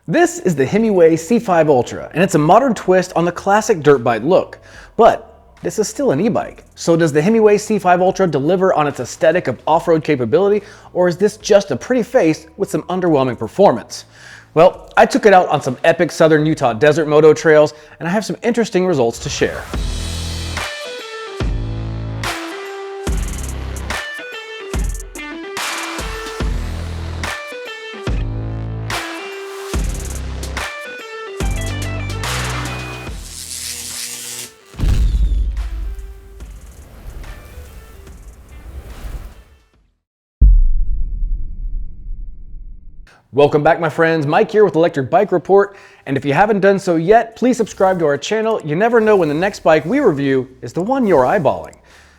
This is the Himiway C5 Ultra, and it's a modern twist on the classic dirt bike look. But this is still an e-bike. So does the Himiway C5 Ultra deliver on its aesthetic of off-road capability, or is this just a pretty face with some underwhelming performance? Well, I took it out on some epic southern Utah desert moto trails, and I have some interesting results to share. Welcome back, my friends. Mike here with Electric Bike Report, and if you haven't done so yet, please subscribe to our channel. You never know when the next bike we review is the one you're eyeballing.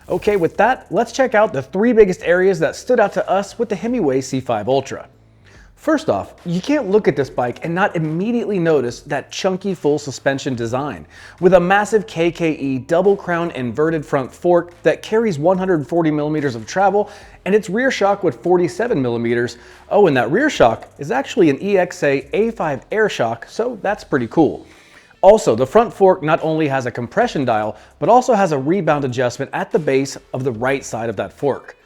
Okay, with that, let's check out the three biggest areas that stood out to us with the Himiway C5 Ultra. First off, you can't look at this bike and not immediately notice that chunky full suspension design. With a massive KKE double crown inverted front fork that carries 140 millimeters of travel, and its rear shock with 47 millimeters. Oh, and that rear shock is actually an EXA A5 air shock, so that's pretty cool. Also, the front fork not only has a compression dial, but also has a rebound adjustment at the base of the right side of that fork.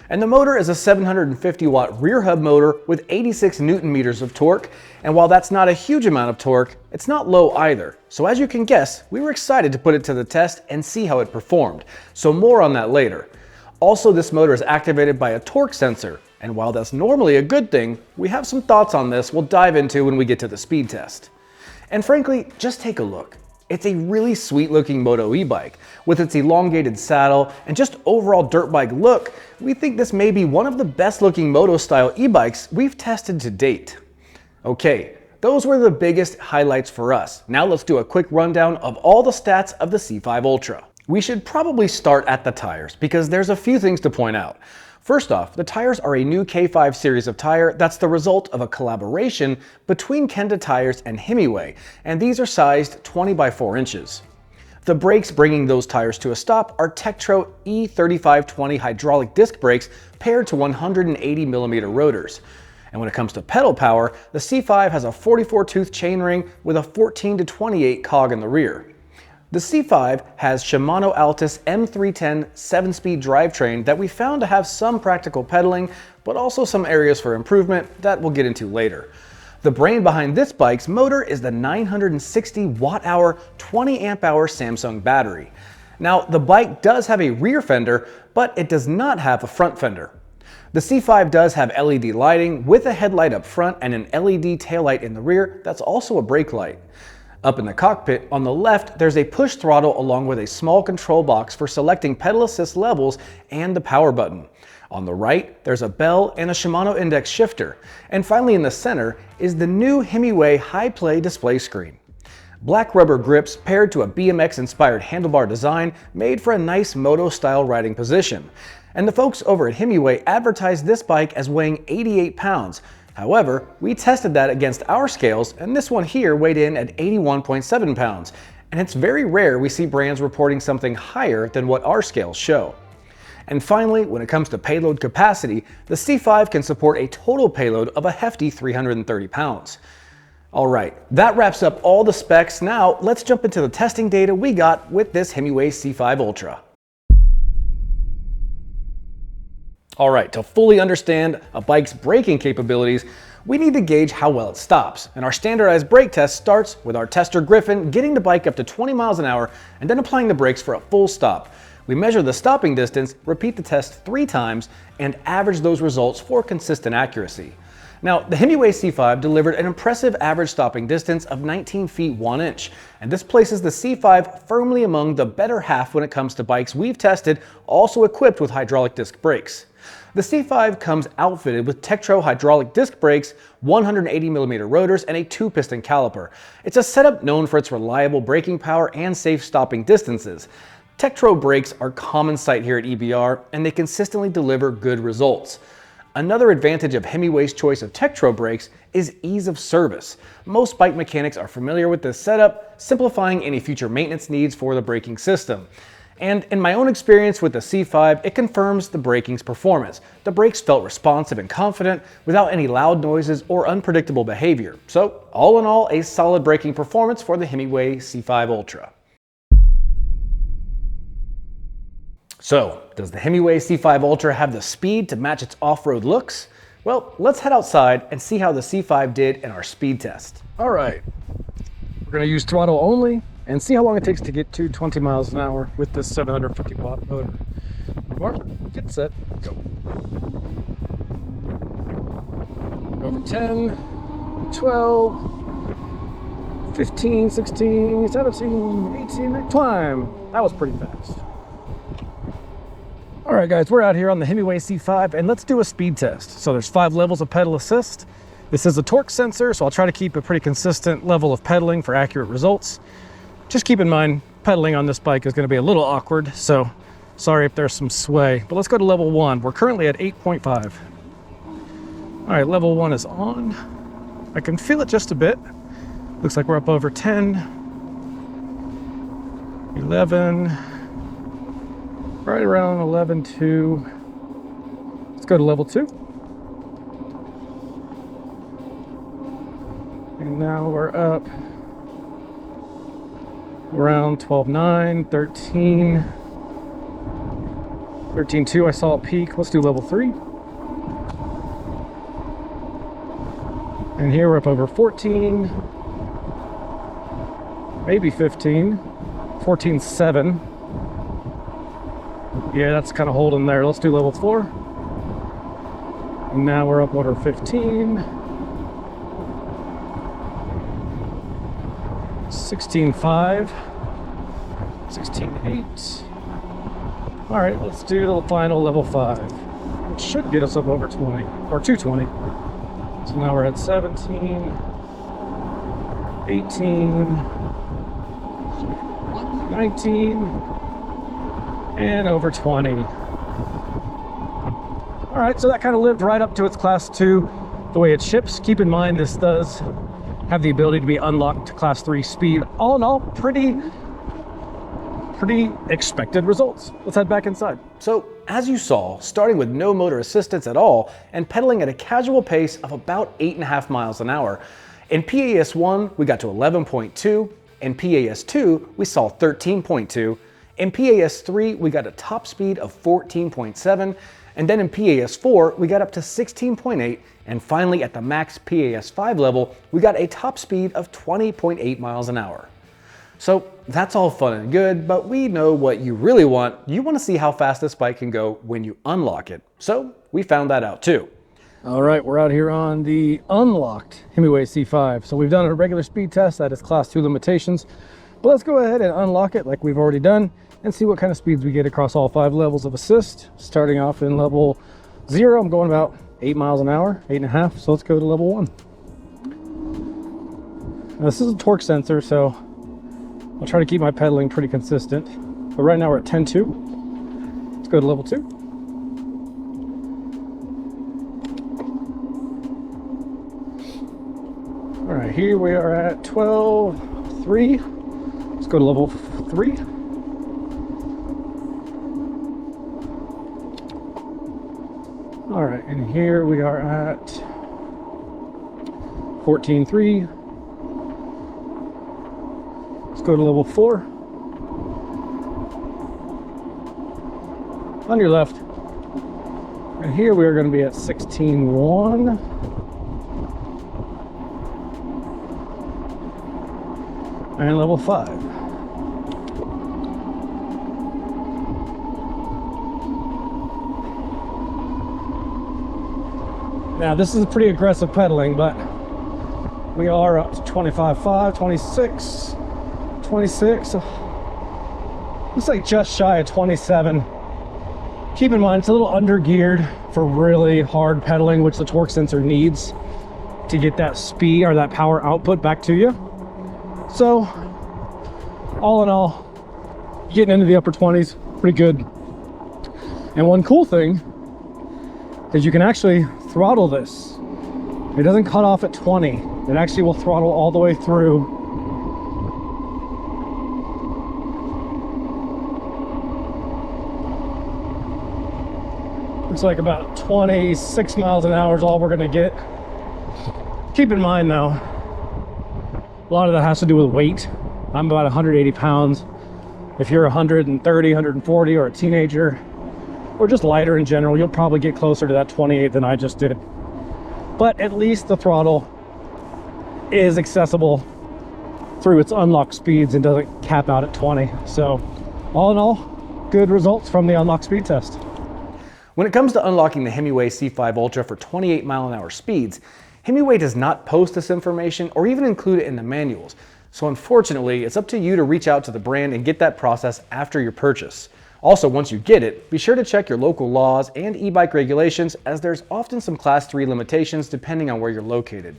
And the motor is a 750 watt rear hub motor with 86 Newton meters of torque, and while that's not a huge amount of torque, it's not low either. So as you can guess, we were excited to put it to the test and see how it performed. So more on that later. Also, this motor is activated by a torque sensor, and while that's normally a good thing, we have some thoughts on this we'll dive into when we get to the speed test. And frankly, just take a look. It's a really sweet looking moto e-bike. With its elongated saddle and just overall dirt bike look, we think this may be one of the best looking moto style e-bikes we've tested to date. Okay, those were the biggest highlights for us. Now let's do a quick rundown of all the stats of the C5 Ultra. We should probably start at the tires because there's a few things to point out. First off, the tires are a new K5 series of tire that's the result of a collaboration between Kenda Tires and Himiway, and these are sized 20 by 4 inches. The brakes bringing those tires to a stop are Tektro E3520 hydraulic disc brakes paired to 180 millimeter rotors. And when it comes to pedal power, the C5 has a 44 tooth chainring with a 14 to 28 cog in the rear. The C5 has Shimano Altus M310 7-speed drivetrain that we found to have some practical pedaling, but also some areas for improvement that we'll get into later. The brain behind this bike's motor is the 960 watt-hour, 20 amp-hour Samsung battery. Now, the bike does have a rear fender, but it does not have a front fender. The C5 does have LED lighting with a headlight up front and an LED taillight in the rear that's also a brake light. Up in the cockpit, on the left, there's a push throttle along with a small control box for selecting pedal assist levels and the power button. On the right, there's a bell and a Shimano index shifter. And finally in the center is the new Himiway High Play display screen. Black rubber grips paired to a BMX-inspired handlebar design made for a nice moto-style riding position. And the folks over at Himiway advertised this bike as weighing 88 pounds. However, we tested that against our scales, and this one here weighed in at 81.7 pounds. And it's very rare we see brands reporting something higher than what our scales show. And finally, when it comes to payload capacity, the C5 can support a total payload of a hefty 330 pounds. Alright, that wraps up all the specs. Now, let's jump into the testing data we got with this Himiway C5 Ultra. Alright, to fully understand a bike's braking capabilities, we need to gauge how well it stops. And our standardized brake test starts with our tester Griffin getting the bike up to 20 miles an hour and then applying the brakes for a full stop. We measure the stopping distance, repeat the test 3 times, and average those results for consistent accuracy. Now, the Himiway C5 delivered an impressive average stopping distance of 19 feet 1 inch, and this places the C5 firmly among the better half when it comes to bikes we've tested, also equipped with hydraulic disc brakes. The C5 comes outfitted with Tektro hydraulic disc brakes, 180 millimeter rotors, and a 2-piston caliper. It's a setup known for its reliable braking power and safe stopping distances. Tektro brakes are common sight here at EBR, and they consistently deliver good results. Another advantage of Himiway's choice of Tektro brakes is ease of service. Most bike mechanics are familiar with this setup, simplifying any future maintenance needs for the braking system. And in my own experience with the C5, it confirms the braking's performance. The brakes felt responsive and confident without any loud noises or unpredictable behavior. So all in all, a solid braking performance for the Himiway C5 Ultra. So, does the Himiway C5 Ultra have the speed to match its off-road looks? Well, let's head outside and see how the C5 did in our speed test. All right, we're gonna use throttle only and see how long it takes to get to 20 miles an hour with this 750 watt motor. Mark, get set, go. Over 10, 12, 15, 16, 17, 18, climb. That was pretty fast. All right, guys, we're out here on the Himiway C5 and let's do a speed test. So there's 5 levels of pedal assist. This is a torque sensor, so I'll try to keep a pretty consistent level of pedaling for accurate results. Just keep in mind, pedaling on this bike is going to be a little awkward, so sorry if there's some sway. But let's go to level 1. We're currently at 8.5. All right, level 1 is on. I can feel it just a bit. Looks like we're up over 10, 11, right around 11.2. Let's go to level 2. And now we're up around 12.9, 13, 13.2. I saw a peak. Let's do level 3. And here we're up over 14, maybe 15, 14.7. Yeah, that's kind of holding there. Let's do level 4. And now we're up over 15. 16.5. 16.8. All right, let's do the final level 5. It should get us up over 20, or 220. So now we're at 17, 18, 19, and over 20. All right, so that kind of lived right up to its class 2, the way it ships. Keep in mind, this does have the ability to be unlocked to class 3 speed. All in all, pretty expected results. Let's head back inside. So, as you saw, starting with no motor assistance at all and pedaling at a casual pace of about 8.5 miles an hour. In PAS1, we got to 11.2. In PAS2, we saw 13.2. In PAS3, we got a top speed of 14.7, and then in PAS4, we got up to 16.8, and finally at the max PAS5 level, we got a top speed of 20.8 miles an hour. So that's all fun and good, but we know what you really want. You want to see how fast this bike can go when you unlock it. So we found that out too. All right, we're out here on the unlocked Himiway C5. So we've done a regular speed test that is class 2 limitations, but let's go ahead and unlock it like we've already done and see what kind of speeds we get across all 5 levels of assist. Starting off in level 0, I'm going about 8 miles an hour, 8.5. So let's go to level 1. Now, this is a torque sensor, so I'll try to keep my pedaling pretty consistent. But right now we're at 10.2. Let's go to level 2. All right, here we are at 12.3. Let's go to level 3. All right, and here we are at 14.3. Let's go to level 4. On your left. And here we are going to be at 16.1. And level 5. Now this is pretty aggressive pedaling, but we are up to 25.5, 26, 26. Looks like just shy of 27. Keep in mind, it's a little under geared for really hard pedaling, which the torque sensor needs to get that speed or that power output back to you. So, all in all, getting into the upper 20s, pretty good. And one cool thing is you can actually throttle this. It doesn't cut off at 20. It actually will throttle all the way through. Looks like about 26 miles an hour is all we're gonna get. Keep in mind though, a lot of that has to do with weight. I'm about 180 pounds. If you're 130, 140 or a teenager, or just lighter in general, you'll probably get closer to that 28 than I just did. But at least the throttle is accessible through its unlocked speeds and doesn't cap out at 20. So all in all, good results from the unlocked speed test. When it comes to unlocking the Himiway C5 Ultra for 28-mile-an-hour speeds, Himiway does not post this information or even include it in the manuals. So unfortunately, it's up to you to reach out to the brand and get that process after your purchase. Also, once you get it, be sure to check your local laws and e-bike regulations, as there's often some Class 3 limitations depending on where you're located.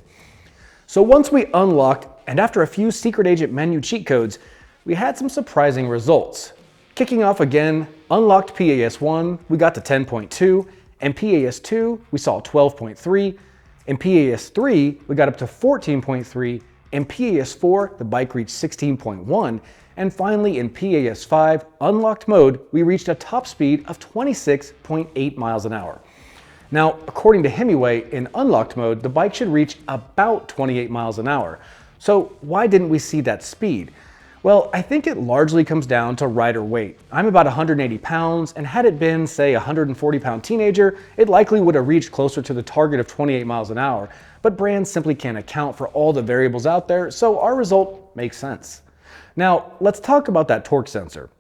So once we unlocked, and after a few secret agent menu cheat codes, we had some surprising results. Kicking off again, unlocked PAS1, we got to 10.2, and PAS2, we saw 12.3, in PAS3, we got up to 14.3, in PAS4, the bike reached 16.1, and finally in PAS5, unlocked mode, we reached a top speed of 26.8 miles an hour. Now, according to Himiway, in unlocked mode, the bike should reach about 28 miles an hour. So why didn't we see that speed? Well, I think it largely comes down to rider weight. I'm about 180 pounds, and had it been, say, a 140-pound teenager, it likely would have reached closer to the target of 28 miles an hour. But brands simply can't account for all the variables out there, so our result makes sense. Now, let's talk about that torque sensor.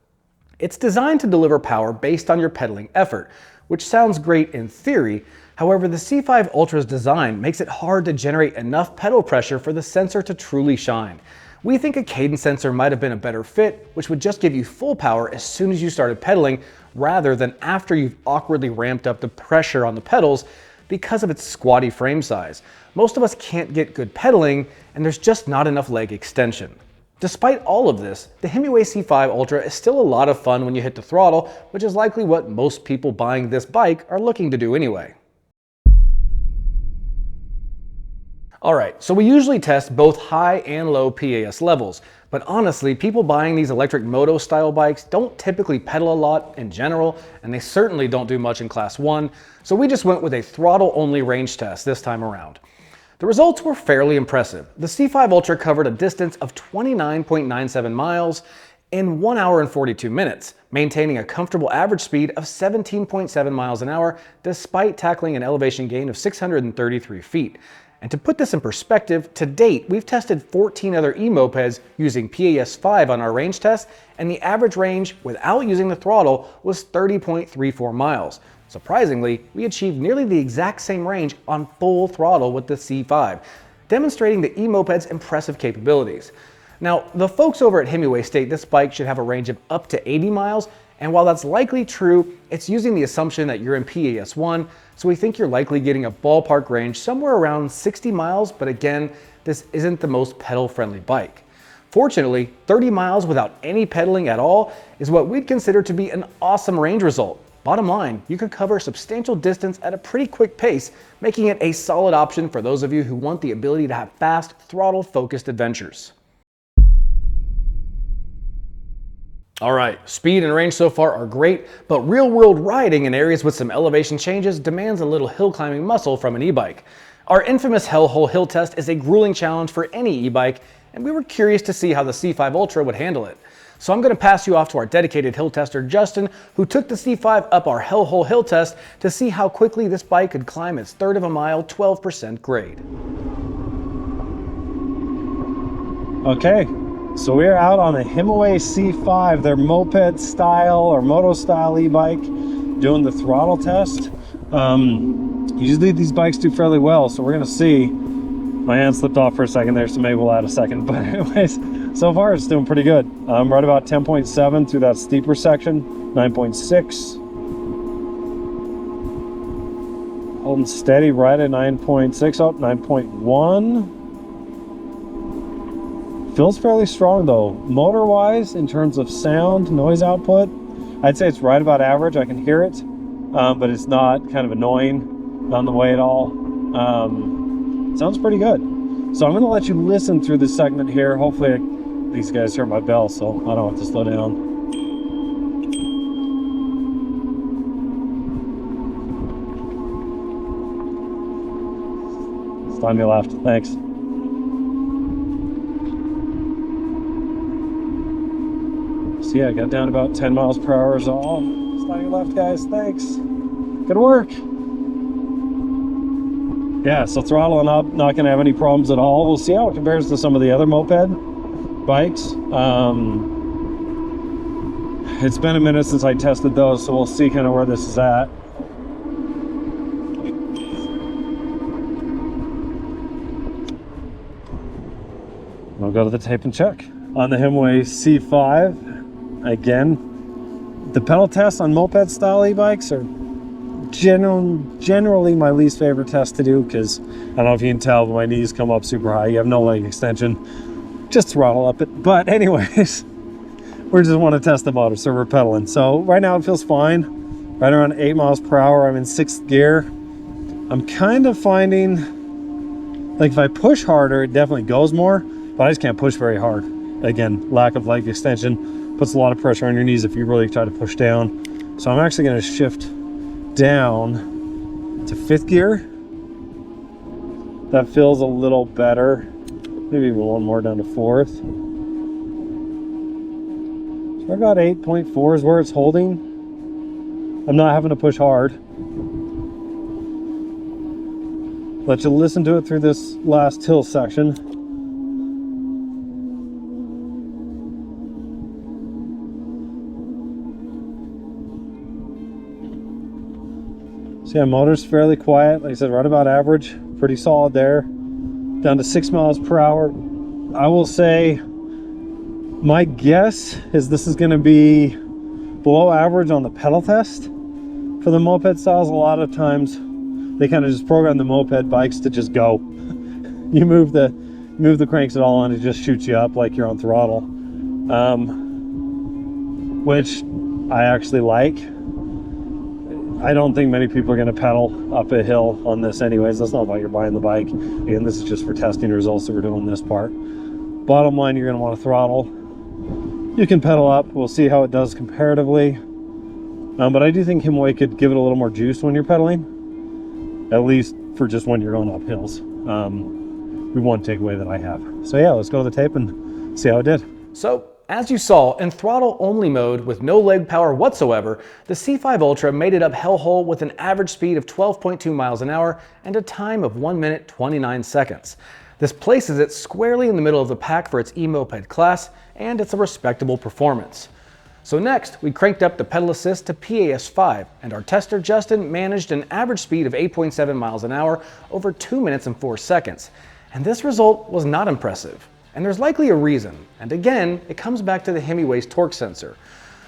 It's designed to deliver power based on your pedaling effort, which sounds great in theory. However, the C5 Ultra's design makes it hard to generate enough pedal pressure for the sensor to truly shine. We think a cadence sensor might have been a better fit, which would just give you full power as soon as you started pedaling, rather than after you've awkwardly ramped up the pressure on the pedals because of its squatty frame size. Most of us can't get good pedaling, and there's just not enough leg extension. Despite all of this, the Himiway C5 Ultra is still a lot of fun when you hit the throttle, which is likely what most people buying this bike are looking to do anyway. Alright, so we usually test both high and low PAS levels, but honestly, people buying these electric moto style bikes don't typically pedal a lot in general, and they certainly don't do much in Class 1, so we just went with a throttle only range test this time around. The results were fairly impressive. The C5 Ultra covered a distance of 29.97 miles in 1 hour and 42 minutes, maintaining a comfortable average speed of 17.7 miles an hour despite tackling an elevation gain of 633 feet. And to put this in perspective, to date, we've tested 14 other e-mopeds using PAS5 on our range test, and the average range without using the throttle was 30.34 miles. Surprisingly, we achieved nearly the exact same range on full throttle with the C5, demonstrating the e-moped's impressive capabilities. Now, the folks over at Himiway state this bike should have a range of up to 80 miles, and while that's likely true, it's using the assumption that you're in PAS1, so we think you're likely getting a ballpark range somewhere around 60 miles, but again, this isn't the most pedal-friendly bike. Fortunately, 30 miles without any pedaling at all is what we'd consider to be an awesome range result. Bottom line, you could cover substantial distance at a pretty quick pace, making it a solid option for those of you who want the ability to have fast, throttle-focused adventures. Alright, speed and range so far are great, but real-world riding in areas with some elevation changes demands a little hill climbing muscle from an e-bike. Our infamous hellhole hill test is a grueling challenge for any e-bike, and we were curious to see how the C5 Ultra would handle it. So I'm going to pass you off to our dedicated hill tester Justin, who took the C5 up our hellhole hill test to see how quickly this bike could climb its third of a mile 12% grade. Okay, so we're out on a Himiway C5, their moped style or moto style e-bike, doing the throttle test. Usually these bikes do fairly well, so we're gonna see. My hand slipped off for a second there, so maybe we'll add a second, but anyways, so far it's doing pretty good. Right about 10.7 through that steeper section, 9.6. Holding steady right at 9.6, up 9.1. Feels fairly strong though. Motor wise, in terms of sound, noise output, I'd say it's right about average. I can hear it, but it's not kind of annoying, not in the way at all. Sounds pretty good. So I'm gonna let you listen through this segment here. Hopefully these guys hear my bell, so I don't have to slow down. It's on your left, thanks. So yeah, I got down about 10 miles per hour is all. It's on your left, guys, thanks. Good work. Yeah, so throttling up, not gonna have any problems at all. We'll see how it compares to some of the other moped bikes. It's been a minute since I tested those, so we'll see kind of where this is at. We'll go to the tape and check. On the Himiway C5, again, the pedal tests on moped style e-bikes are generally my least favorite test to do, because I don't know if you can tell, but my knees come up super high. You have no leg extension, just throttle up it. But anyways, we just want to test the motor, so we're pedaling. So right now it feels fine, right around 8 miles per hour. I'm in 6th gear. I'm kind of finding, like, if I push harder, it definitely goes more, but I just can't push very hard. Again, lack of leg extension puts a lot of pressure on your knees if you really try to push down. So I'm actually going to shift down to 5th gear. That feels a little better. Maybe even one more down to 4th. So I got 8.4 is where it's holding. I'm not having to push hard. Let you listen to it through this last hill section. So yeah, motor's fairly quiet. Like I said, right about average. Pretty solid there. Down to 6 miles per hour. I will say, my guess is this is going to be below average on the pedal test. For the moped styles, a lot of times they kind of just program the moped bikes to just go. You move the cranks at all and it just shoots you up like you're on throttle. Which I actually like. I don't think many people are going to pedal up a hill on this anyways. That's not why you're buying the bike. Again, this is just for testing results that we're doing this part. Bottom line, you're going to want to throttle. You can pedal up. We'll see how it does comparatively. But I do think Himiway could give it a little more juice when you're pedaling. At least for just when you're going up hills. We one takeaway that I have. So yeah, let's go to the tape and see how it did. So, as you saw, in throttle-only mode with no leg power whatsoever, the C5 Ultra made it up hellhole with an average speed of 12.2 miles an hour and a time of 1 minute 29 seconds. This places it squarely in the middle of the pack for its e-moped class, and it's a respectable performance. So next, we cranked up the pedal assist to PAS5, and our tester Justin managed an average speed of 8.7 miles an hour over 2 minutes and 4 seconds. And this result was not impressive. And there's likely a reason, and again, it comes back to the Himiway's torque sensor.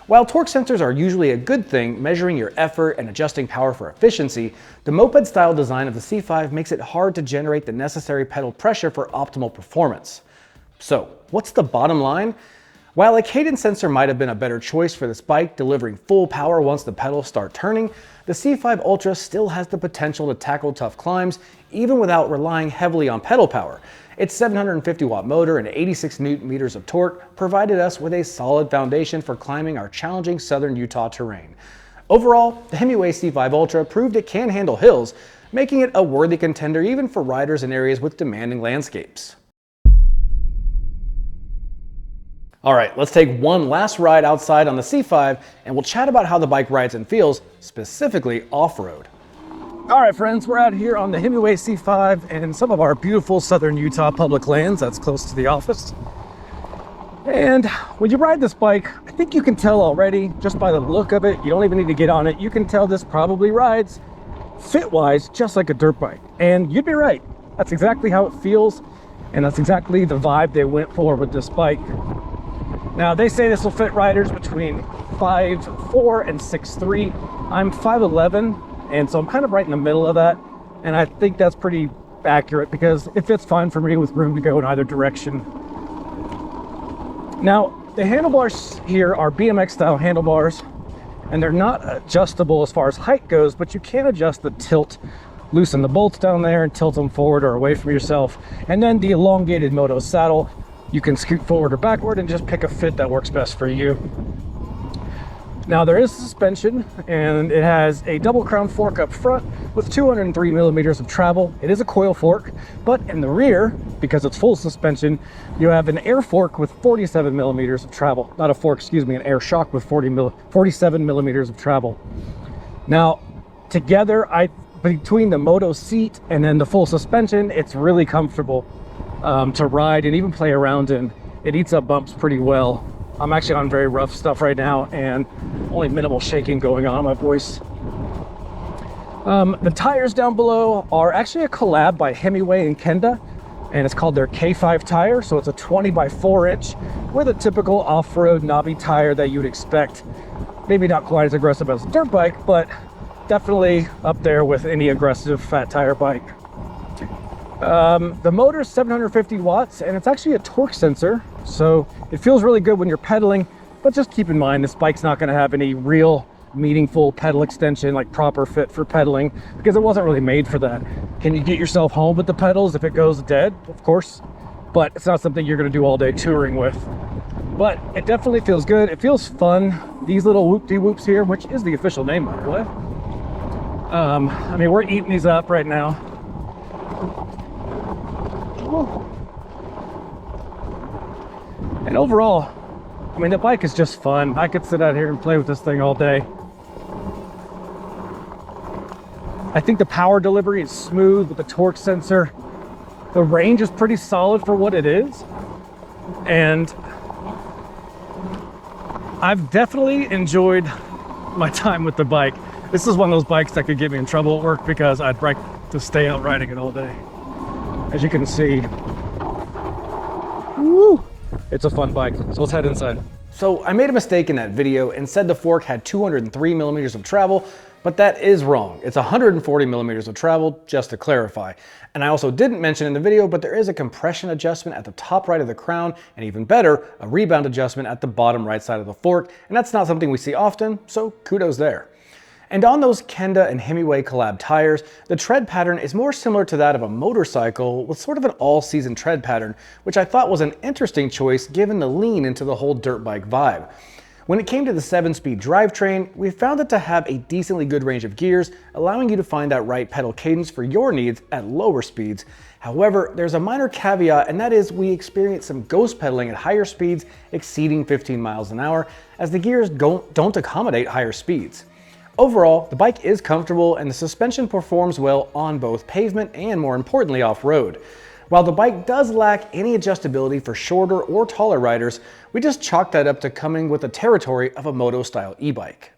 While torque sensors are usually a good thing, measuring your effort and adjusting power for efficiency, the moped-style design of the C5 makes it hard to generate the necessary pedal pressure for optimal performance. So, what's the bottom line? While a cadence sensor might have been a better choice for this bike, delivering full power once the pedals start turning, the C5 Ultra still has the potential to tackle tough climbs, even without relying heavily on pedal power. Its 750 watt motor and 86 newton meters of torque provided us with a solid foundation for climbing our challenging southern Utah terrain. Overall, the Himiway C5 Ultra proved it can handle hills, making it a worthy contender even for riders in areas with demanding landscapes. All right, let's take one last ride outside on the C5 and we'll chat about how the bike rides and feels, specifically off-road. All right, friends, we're out here on the Himiway C5 and some of our beautiful southern Utah public lands that's close to the office. And when you ride this bike, I think you can tell already, just by the look of it, you don't even need to get on it, you can tell this probably rides, fit-wise, just like a dirt bike. And you'd be right, that's exactly how it feels, and that's exactly the vibe they went for with this bike. Now, they say this will fit riders between 5'4" and 6'3". I'm 5'11", and so I'm kind of right in the middle of that, and I think that's pretty accurate because it fits fine for me with room to go in either direction. Now, the handlebars here are BMX style handlebars, and they're not adjustable as far as height goes, but you can adjust the tilt, loosen the bolts down there and tilt them forward or away from yourself. And then the elongated moto saddle, you can scoot forward or backward and just pick a fit that works best for you. Now there is suspension, and it has a double crown fork up front with 203 millimeters of travel. It is a coil fork, but in the rear, because it's full suspension, you have an air fork with 47 millimeters of travel. Not a fork, excuse me, an air shock with 47 millimeters of travel. Now, together, between the moto seat and then the full suspension, it's really comfortable to ride and even play around in. It eats up bumps pretty well. I'm actually on very rough stuff right now and only minimal shaking going on in my voice. The tires down below are actually a collab by Himiway and Kenda, and it's called their K5 tire. So it's a 20 by 4 inch with a typical off-road knobby tire that you'd expect. Maybe not quite as aggressive as a dirt bike, but definitely up there with any aggressive fat tire bike. The motor is 750 watts, and it's actually a torque sensor, so it feels really good when you're pedaling, but just keep in mind this bike's not going to have any real meaningful pedal extension, like proper fit for pedaling, because it wasn't really made for that. Can you get yourself home with the pedals if it goes dead? Of course, but it's not something you're going to do all day touring with. But it definitely feels good. It feels fun. These little whoop-de-whoops here, which is the official name, by the way. I mean, we're eating these up right now. And overall, I mean, the bike is just fun. I could sit out here and play with this thing all day. I think the power delivery is smooth with the torque sensor. The range is pretty solid for what it is. And I've definitely enjoyed my time with the bike. This is one of those bikes that could get me in trouble at work because I'd like to stay out riding it all day. As you can see, woo, it's a fun bike. So let's head inside. So I made a mistake in that video and said the fork had 203 millimeters of travel, but that is wrong. It's 140 millimeters of travel, just to clarify. And I also didn't mention in the video, but there is a compression adjustment at the top right of the crown, and even better, a rebound adjustment at the bottom right side of the fork. And that's not something we see often, so kudos there. And on those Kenda and Himiway collab tires, the tread pattern is more similar to that of a motorcycle with sort of an all-season tread pattern, which I thought was an interesting choice given the lean into the whole dirt bike vibe. When it came to the 7-speed drivetrain, we found it to have a decently good range of gears, allowing you to find that right pedal cadence for your needs at lower speeds. However, there's a minor caveat, and that is we experience some ghost pedaling at higher speeds exceeding 15 miles an hour, as the gears don't accommodate higher speeds. Overall, the bike is comfortable and the suspension performs well on both pavement and, more importantly, off-road. While the bike does lack any adjustability for shorter or taller riders, we just chalk that up to coming with the territory of a moto-style e-bike.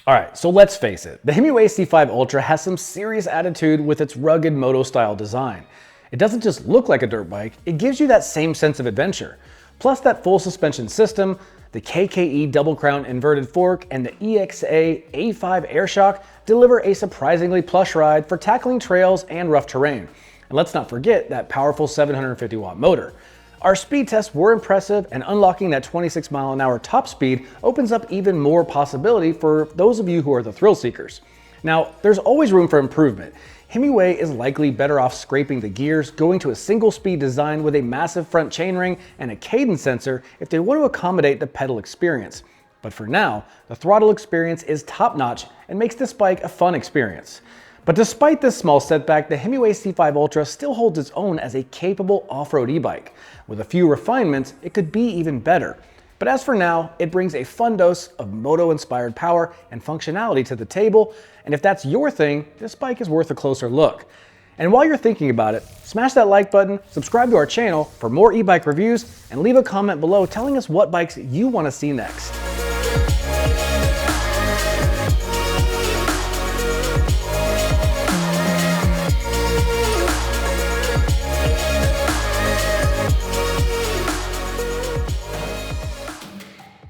Alright, so let's face it, the Himiway C5 Ultra has some serious attitude with its rugged moto-style design. It doesn't just look like a dirt bike, it gives you that same sense of adventure. Plus that full suspension system, the KKE double crown inverted fork, and the EXA A5 air shock deliver a surprisingly plush ride for tackling trails and rough terrain. And let's not forget that powerful 750 watt motor. Our speed tests were impressive, and unlocking that 26 mile an hour top speed opens up even more possibility for those of you who are the thrill seekers. Now, there's always room for improvement. Himiway is likely better off scraping the gears, going to a single speed design with a massive front chainring and a cadence sensor if they want to accommodate the pedal experience. But for now, the throttle experience is top notch and makes this bike a fun experience. But despite this small setback, the Himiway C5 Ultra still holds its own as a capable off-road e-bike. With a few refinements, it could be even better. But as for now, it brings a fun dose of moto-inspired power and functionality to the table, and if that's your thing, this bike is worth a closer look. And while you're thinking about it, smash that like button, subscribe to our channel for more e-bike reviews, and leave a comment below telling us what bikes you want to see next.